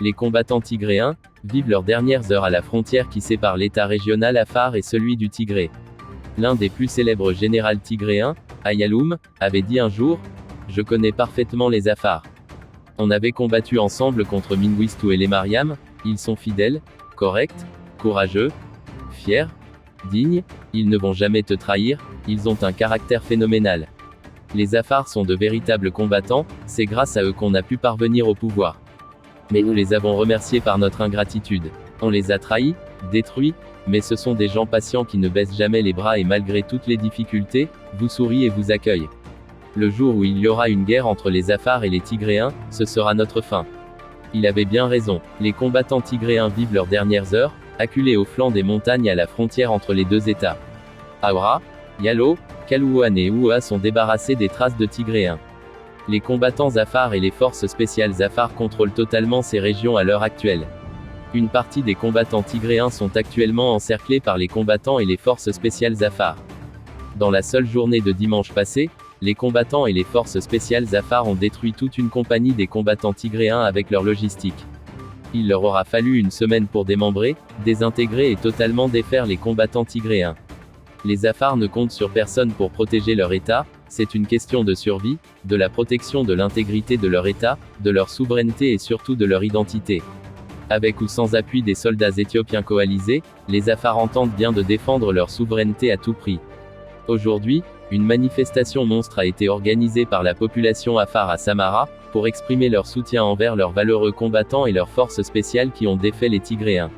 Les combattants tigréens vivent leurs dernières heures à la frontière qui sépare l'état régional Afar et celui du Tigré. L'un des plus célèbres généraux tigréens, Ayaloum, avait dit un jour: « Je connais parfaitement les Afars. On avait combattu ensemble contre Minguistou et les Mariam, ils sont fidèles, corrects, courageux, fiers, dignes, ils ne vont jamais te trahir, ils ont un caractère phénoménal. Les Afars sont de véritables combattants, c'est grâce à eux qu'on a pu parvenir au pouvoir. Mais nous les avons remerciés par notre ingratitude. On les a trahis, détruits, mais ce sont des gens patients qui ne baissent jamais les bras et malgré toutes les difficultés, vous sourient et vous accueillent. Le jour où il y aura une guerre entre les Afars et les Tigréens, ce sera notre fin. » Il avait bien raison. Les combattants tigréens vivent leurs dernières heures, acculés au flanc des montagnes à la frontière entre les deux États. Aura, Yalo, Kalouane et Oua sont débarrassés des traces de Tigréens. Les combattants Afars et les forces spéciales Afars contrôlent totalement ces régions à l'heure actuelle. Une partie des combattants tigréens sont actuellement encerclés par les combattants et les forces spéciales Afars. Dans la seule journée de dimanche passé, les combattants et les forces spéciales Afars ont détruit toute une compagnie des combattants tigréens avec leur logistique. Il leur aura fallu une semaine pour démembrer, désintégrer et totalement défaire les combattants tigréens. Les Afars ne comptent sur personne pour protéger leur État, c'est une question de survie, de la protection de l'intégrité de leur État, de leur souveraineté et surtout de leur identité. Avec ou sans appui des soldats éthiopiens coalisés, les Afars entendent bien de défendre leur souveraineté à tout prix. Aujourd'hui, une manifestation monstre a été organisée par la population Afar à Samara, pour exprimer leur soutien envers leurs valeureux combattants et leurs forces spéciales qui ont défait les Tigréens.